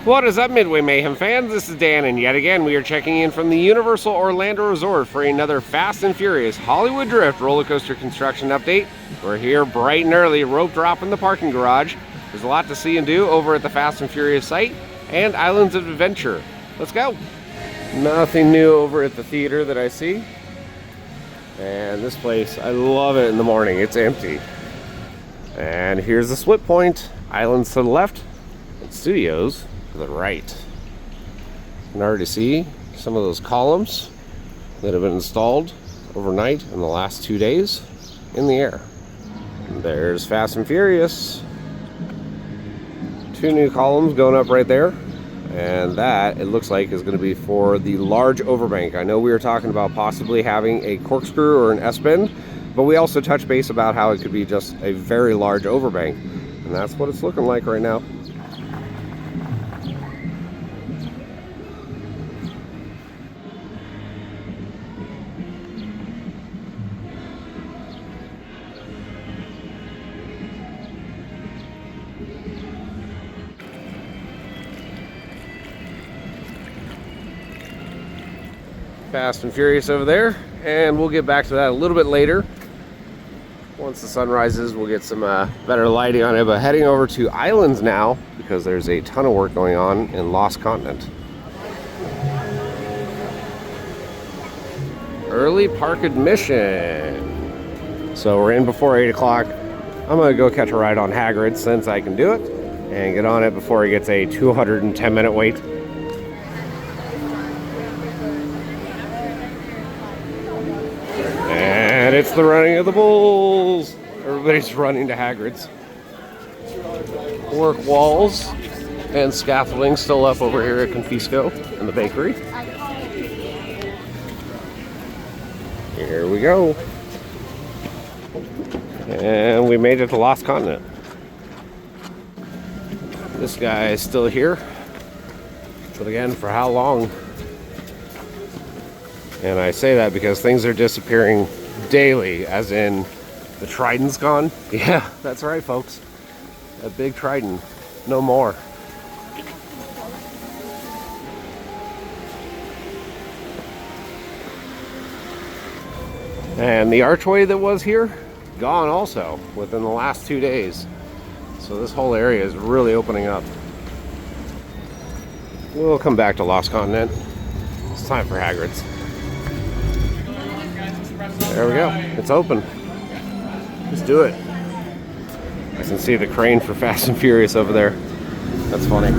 What is up, Midway Mayhem fans? This is Dan, and yet again we are checking in from the Universal Orlando Resort for another Fast and Furious Hollywood Drift roller coaster construction update. We're here bright and early, rope drop in the parking garage. There's a lot to see and do over at the Fast and Furious site and Islands of Adventure. Let's go. Nothing new over at the theater that I see. And this place, I love it in the morning. It's empty. And here's the split point. Islands to the left and studios to the right. You can already see some of those columns that have been installed overnight in the last 2 days in the air. And there's Fast and Furious. 2 new columns going up right there. And that, it looks like, is going to be for the large overbank. I know we were talking about possibly having a corkscrew or an S-bend, but we also touched base about how it could be just a very large overbank. And that's what it's looking like right now. Fast and Furious over there, and we'll get back to that a little bit later. Once the sun rises, we'll get some better lighting on it, but heading over to Islands now because there's a ton of work going on in Lost Continent. Early park admission. So we're in before 8 o'clock. I'm gonna go catch a ride on Hagrid since I can do it and get on it before he gets a 210-minute wait. And it's the running of the bulls. Everybody's running to Hagrid's. Work walls and scaffolding still up over here at Confisco in the bakery. Here we go. And we made it to Lost Continent. This guy is still here. But again, for how long? And I say that because things are disappearing daily, as in the trident's gone. Yeah, that's right, folks. That big trident, no more. And the archway that was here, gone also within the last 2 days. So this whole area is really opening up. We'll come back to Lost Continent. It's time for Hagrid's. There we go. It's open. Let's do it. I can see the crane for Fast and Furious over there. That's funny.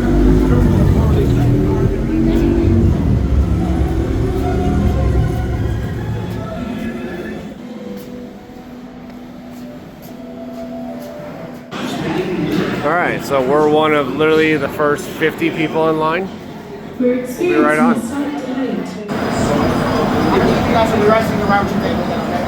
Alright, so we're one of literally the first 50 people in line. We'll be right on. You guys will be resting around your table then, okay?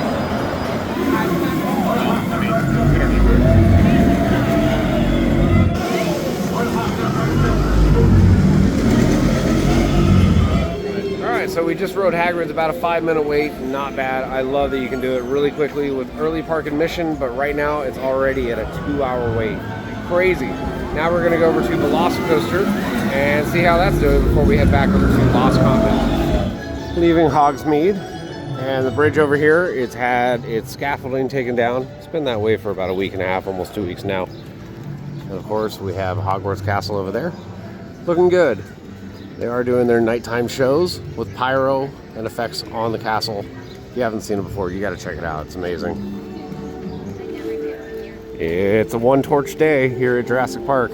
Alright, so we just rode Hagrid's, about a 5-minute wait, not bad. I love that you can do it really quickly with early park admission, but right now it's already at a 2-hour wait. Crazy. Now we're going to go over to Velocicoaster and see how that's doing before we head back over to Lost Continent. Leaving Hogsmeade, and the bridge over here, it's had its scaffolding taken down. It's been that way for about a week and a half, almost 2 weeks now. And of course, we have Hogwarts Castle over there. Looking good. They are doing their nighttime shows with pyro and effects on the castle. If you haven't seen it before, you got to check it out. It's amazing. It's a one-torch day here at Jurassic Park.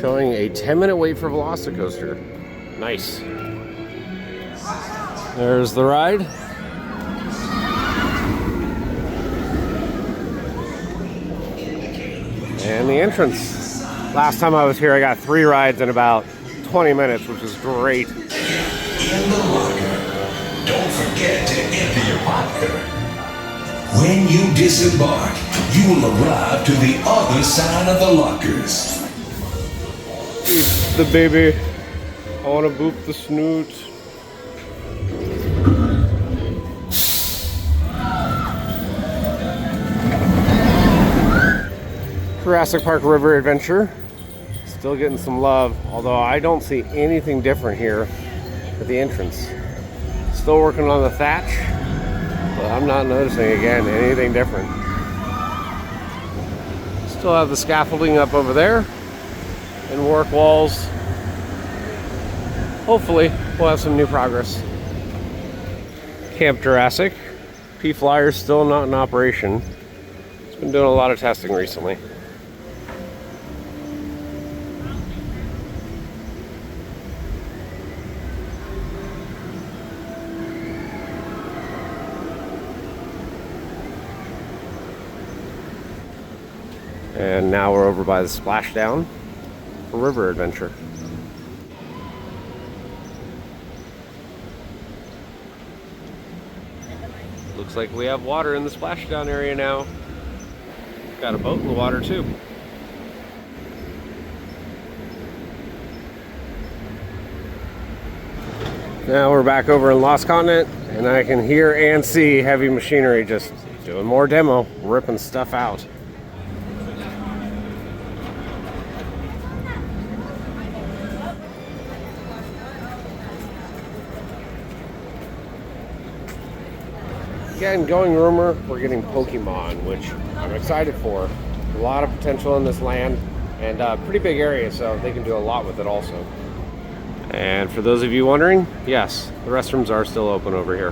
Showing a 10-minute wait for Velocicoaster. Nice. There's the ride. And the entrance. Last time I was here, I got 3 rides in about 20 minutes, which is great. In the locker, don't forget to empty your pocket. When you disembark, you will arrive to the other side of the lockers. The baby. I want to boop the snoot. Jurassic Park River Adventure. Still getting some love, although I don't see anything different here at the entrance. Still working on the thatch, but I'm not noticing, again, anything different. Still have the scaffolding up over there and work walls. Hopefully, we'll have some new progress. Camp Jurassic. P-Flyer's still not in operation. It's been doing a lot of testing recently. And now we're over by the splashdown for River Adventure. Looks like we have water in the splashdown area now. Got a boat in the water too. Now we're back over in Lost Continent, and I can hear and see heavy machinery just doing more demo, ripping stuff out. Again, going rumor, we're getting Pokemon, which I'm excited for. A lot of potential in this land, and a pretty big area, so they can do a lot with it also. And for those of you wondering, yes, the restrooms are still open over here.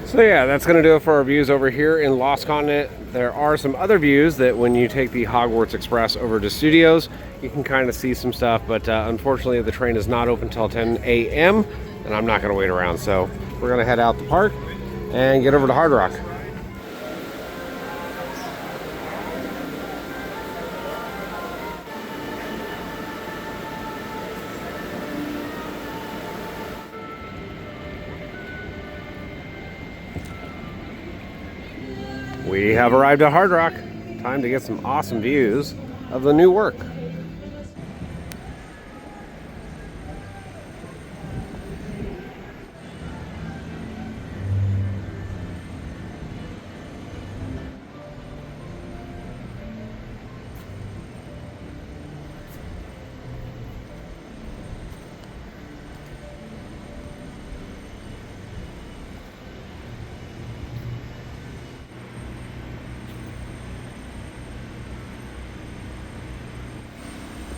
So yeah, that's going to do it for our views over here in Lost Continent. There are some other views that when you take the Hogwarts Express over to Studios, you can kind of see some stuff, but unfortunately the train is not open until 10 a.m. and I'm not going to wait around. So we're going to head out the park and get over to Hard Rock. We have arrived at Hard Rock. Time to get some awesome views of the new work.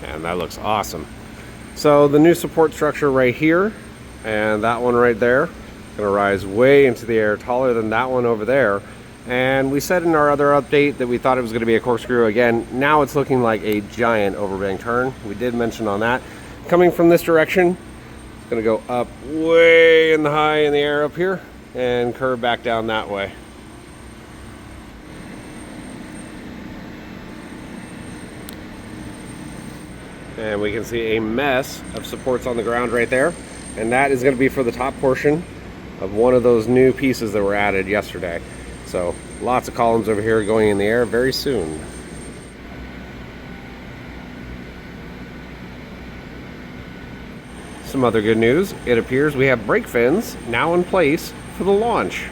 And that looks awesome. So the new support structure right here and that one right there, gonna rise way into the air, taller than that one over there. And we said in our other update that we thought it was gonna be a corkscrew. Again, now it's looking like a giant overbank turn. We did mention on that. Coming from this direction, it's gonna go up way in the high in the air up here and curve back down that way. And we can see a mess of supports on the ground right there. And that is going to be for the top portion of one of those new pieces that were added yesterday. So lots of columns over here going in the air very soon. Some other good news. It appears we have brake fins now in place for the launch.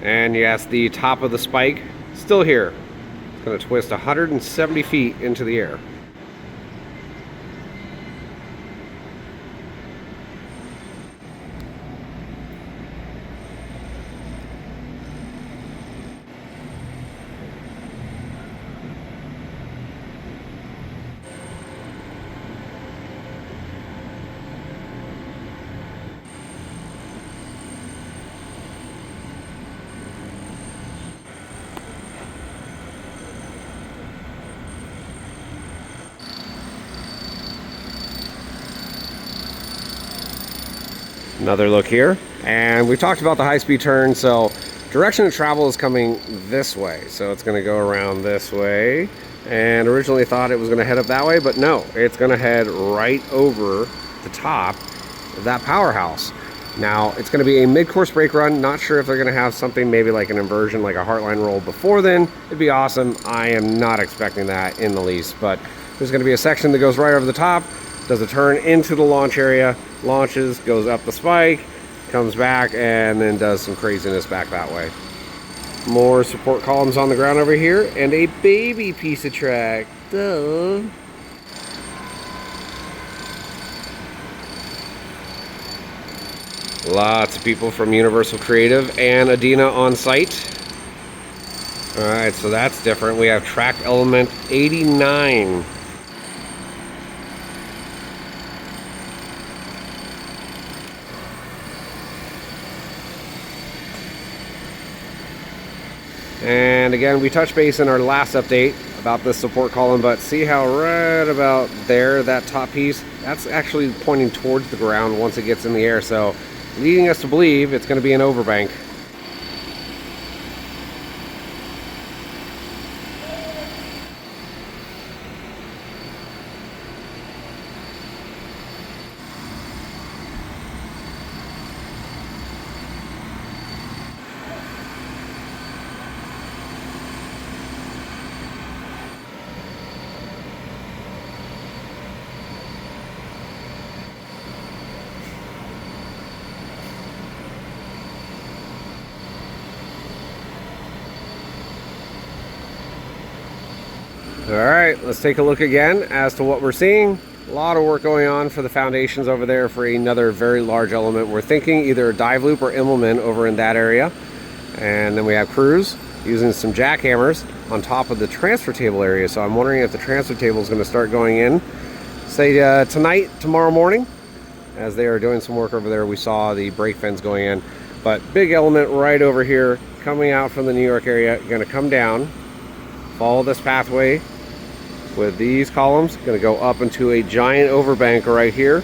And yes, the top of the spike still here. It's going to twist 170 feet into the air. Another look here, and we talked about the high-speed turn. So direction of travel is coming this way, so it's going to go around this way, and originally thought it was going to head up that way, but no, it's going to head right over the top that powerhouse. Now, it's going to be a mid-course brake run. Not sure if they're going to have something maybe like an inversion, like a Heartline roll before then. It'd be awesome. I am not expecting that in the least, but there's going to be a section that goes right over the top, does a turn into the launch area, launches, goes up the spike, comes back, and then does some craziness back that way. More support columns on the ground over here, and a baby piece of track. Duh. Lots of people from Universal Creative and Adina on site. Alright, so that's different. We have track element 89. And again, we touched base in our last update about this support column, but see how right about there, that top piece, that's actually pointing towards the ground once it gets in the air. So leading us to believe it's going to be an overbank. All right, let's take a look again as to what we're seeing. A lot of work going on for the foundations over there for another very large element. We're thinking either a dive loop or Immelman over in that area. And then we have crews using some jackhammers on top of the transfer table area. So I'm wondering if the transfer table is going to start going in, say tonight, tomorrow morning. As they are doing some work over there, we saw the brake fins going in. But big element right over here coming out from the New York area, going to come down, follow this pathway with these columns, going to go up into a giant overbank right here,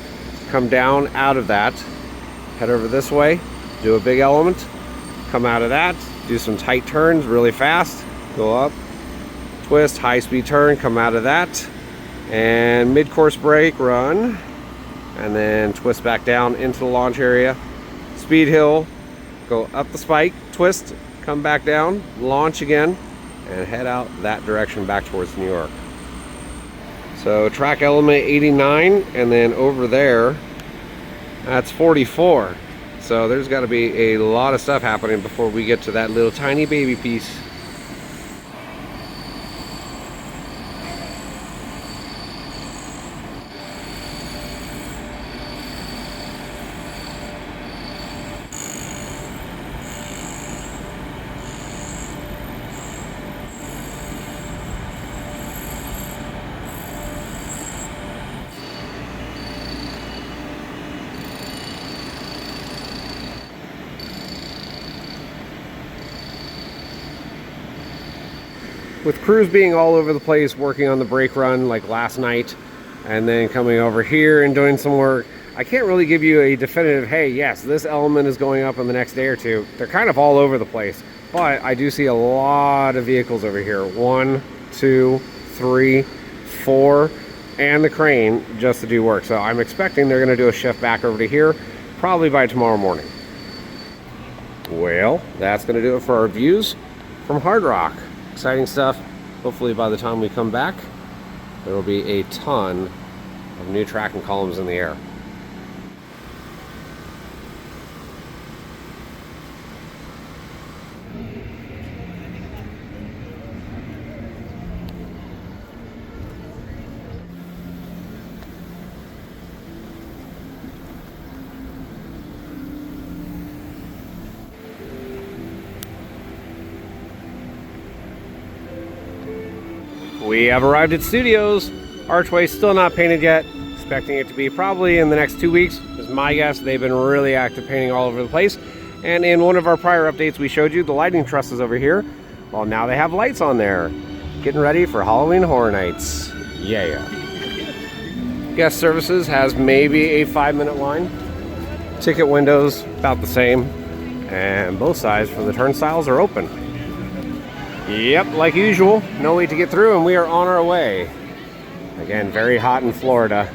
come down out of that, head over this way, do a big element, come out of that, do some tight turns really fast, go up, twist, high speed turn, come out of that, and mid-course brake run, and then twist back down into the launch area, speed hill, go up the spike, twist, come back down, launch again, and head out that direction back towards New York. So track element 89, and then over there, that's 44. So there's got to be a lot of stuff happening before we get to that little tiny baby piece. With crews being all over the place working on the brake run like last night, and then coming over here and doing some work, I can't really give you a definitive, hey, yes, this element is going up in the next day or two. They're kind of all over the place, but I do see a lot of vehicles over here. 1, 2, 3, 4, and the crane just to do work. So I'm expecting they're going to do a shift back over to here probably by tomorrow morning. Well, that's going to do it for our views from Hard Rock. Exciting stuff. Hopefully by the time we come back, there will be a ton of new tracking columns in the air. We have arrived at studios. Archway still not painted yet. Expecting it to be probably in the next 2 weeks is my guess. They've been really active painting all over the place. And in one of our prior updates we showed you the lighting trusses over here. Well, now they have lights on there. Getting ready for Halloween Horror Nights. Yeah. Guest services has maybe a 5-minute line. Ticket windows about the same. And both sides for the turnstiles are open. Yep, like usual, no way to get through, and we are on our way. Again, very hot in Florida.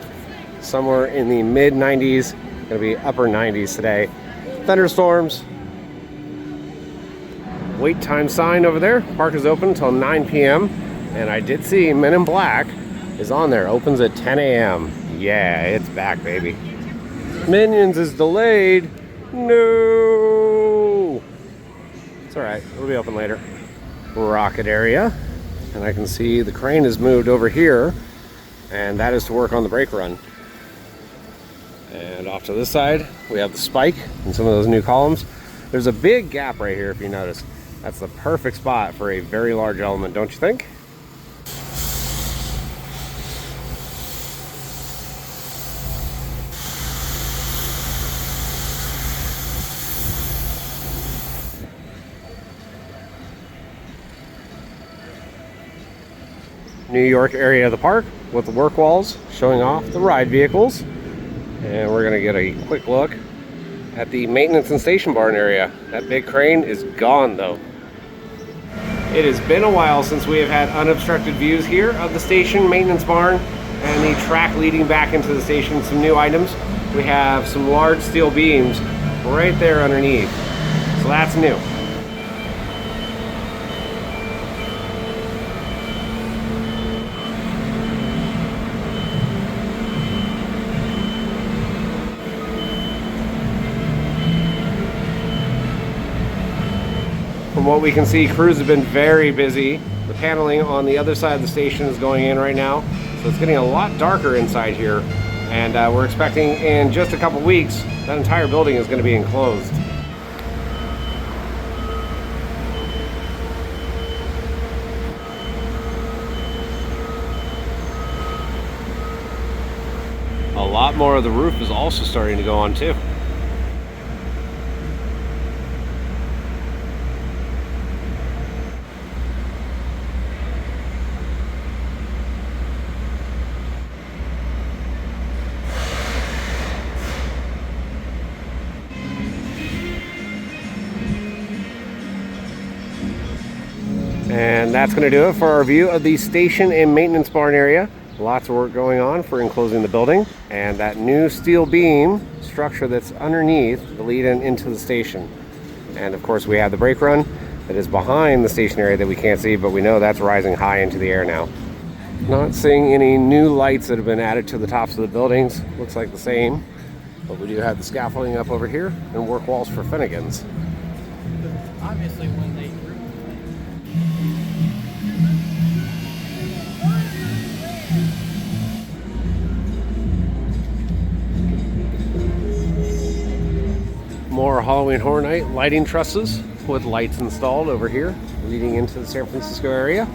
Somewhere in the mid 90s, Gonna be upper 90s today. Thunderstorms. Wait time sign over there. Park is open until 9 p.m. And I did see Men in Black is on there. Opens at 10 a.m. Yeah, it's back, baby. Minions is delayed. No. It's all right. It'll be open later. Rocket area. And I can see the crane is moved over here. And that is to work on the brake run. And off to this side, we have the spike and some of those new columns. There's a big gap right here, if you notice. That's the perfect spot for a very large element, don't you think? New York area of the park with the work walls showing off the ride vehicles. And we're gonna get a quick look at the maintenance and station barn area. That big crane is gone though. It has been a while since we have had unobstructed views here of the station maintenance barn and the track leading back into the station. Some new items. We have some large steel beams right there underneath. So that's new. From what we can see, crews have been very busy. The paneling on the other side of the station is going in right now, so it's getting a lot darker inside here. And we're expecting in just a couple weeks, that entire building is going to be enclosed. A lot more of the roof is also starting to go on too. And that's going to do it for our view of the station and maintenance barn area. Lots of work going on for enclosing the building and that new steel beam structure that's underneath the lead-in into the station. And of course we have the brake run that is behind the station area that we can't see, but we know that's rising high into the air now. Not seeing any new lights that have been added to the tops of the buildings. Looks like the same, but we do have the scaffolding up over here and work walls for Finnegan's. Obviously, when they more Halloween Horror Night lighting trusses with lights installed over here leading into the San Francisco area.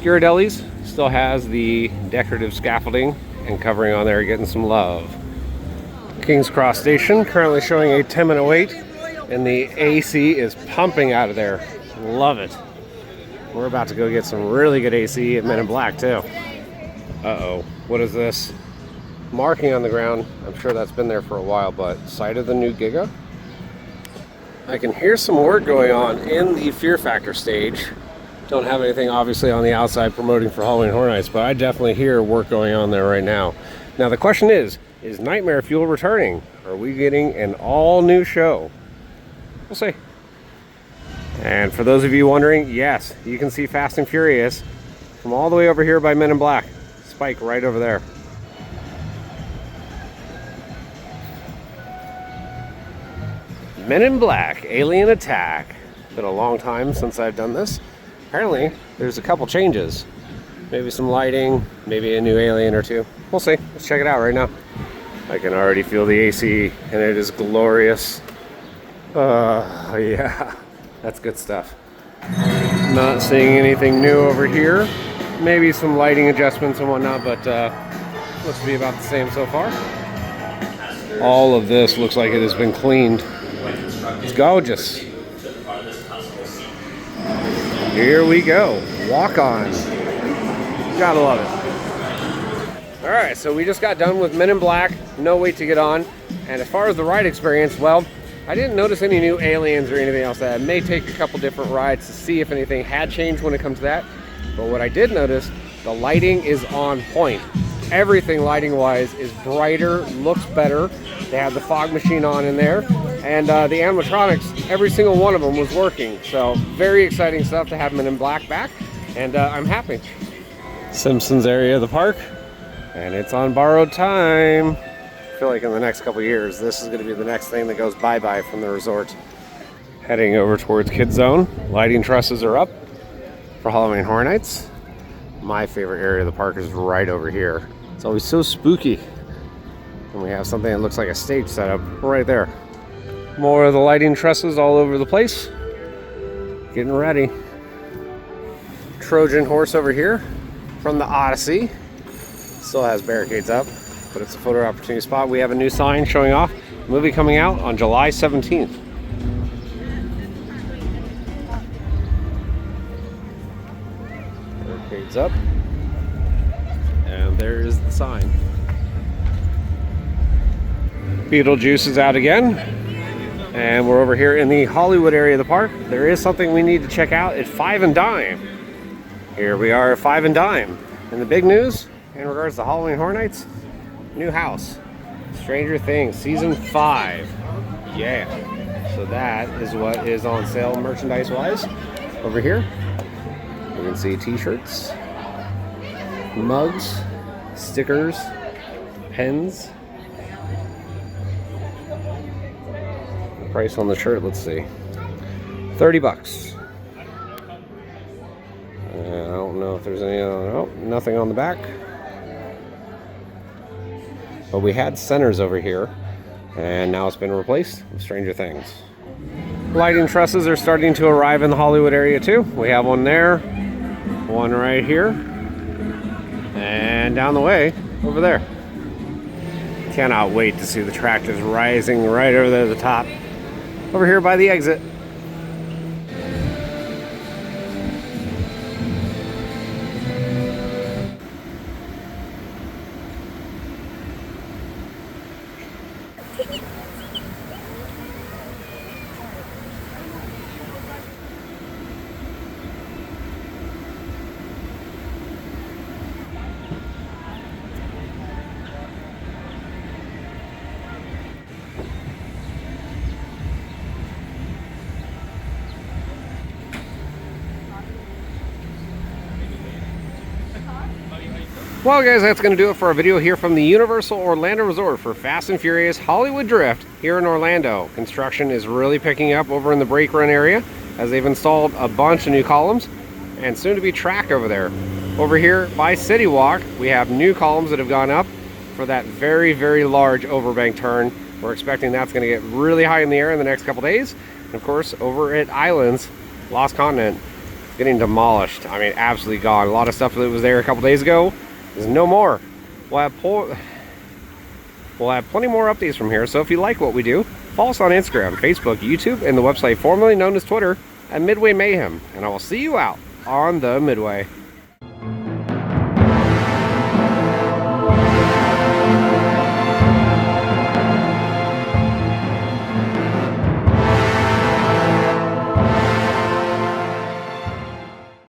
Ghirardelli's still has the decorative scaffolding and covering on there, getting some love. King's Cross Station currently showing a 10-minute wait, and the AC is pumping out of there. Love it. We're about to go get some really good AC at Men in Black too. Uh-oh, what is this? Marking on the ground. I'm sure that's been there for a while, but site of the new Giga. I can hear some work going on in the Fear Factor stage. Don't have anything obviously on the outside promoting for Halloween Horror Nights, but I definitely hear work going on there right now. Now the question is Nightmare Fuel returning? Are we getting an all new show? We'll see. And for those of you wondering, yes, you can see Fast and Furious from all the way over here by Men in Black. Spike right over there. Men in Black, Alien Attack. Been a long time since I've done this. Apparently, there's a couple changes. Maybe some lighting, maybe a new alien or two. We'll see. Let's check it out right now. I can already feel the AC, and it is glorious. Yeah, that's good stuff. Not seeing anything new over here. Maybe some lighting adjustments and whatnot, but looks to be about the same so far. All of this looks like it has been cleaned. It's gorgeous. Here we go. Walk on. Gotta love it. Alright, so we just got done with Men in Black. No wait to get on. And as far as the ride experience, well, I didn't notice any new aliens or anything else. That may take a couple different rides to see if anything had changed when it comes to that. But what I did notice, the lighting is on point. Everything lighting wise is brighter, looks better. They had the fog machine on in there, and the animatronics, every single one of them was working. So very exciting stuff to have them in black back, and I'm happy. Simpsons area of the park, and it's on borrowed time. I feel like in the next couple years, this is going to be the next thing that goes bye-bye from the resort. Heading over towards Kids Zone. Lighting trusses are up for Halloween Horror Nights. My favorite area of the park is right over here. It's always so spooky. And we have something that looks like a stage setup right there. More of the lighting trusses all over the place. Getting ready. Trojan horse over here from the Odyssey. Still has barricades up, but it's a photo opportunity spot. We have a new sign showing off. Movie coming out on July 17th. Barricades up. And there is the sign. Beetlejuice is out again. And we're over here in the Hollywood area of the park. There is something we need to check out at 5 and Dime. Here we are at 5 and Dime. And the big news in regards to Halloween Horror Nights, new house. Stranger Things Season 5. Yeah. So that is what is on sale merchandise-wise over here. You can see t-shirts, mugs, stickers, pens. The price on the shirt, let's see. 30 bucks. I don't know if there's any other, oh, nothing on the back. But we had centers over here, and now it's been replaced with Stranger Things. Lighting trusses are starting to arrive in the Hollywood area too. We have one there, one right here, and down the way over there. Cannot wait to see the tractors rising right over there at the top, over here by the exit. Well guys, that's going to do it for our video here from the Universal Orlando Resort for Fast and Furious Hollywood Drift here in Orlando. Construction is really picking up over in the brake run area as they've installed a bunch of new columns and soon to be track over there. Over here by City Walk, we have new columns that have gone up for that very, very large overbank turn. We're expecting that's going to get really high in the air in the next couple days. And of course, over at Islands, Lost Continent, getting demolished. I mean, absolutely gone. A lot of stuff that was there a couple days ago. There's no more. We'll have plenty more updates from here, so if you like what we do, follow us on Instagram, Facebook, YouTube, and the website formerly known as Twitter at Midway Mayhem, and I will see you out on the Midway.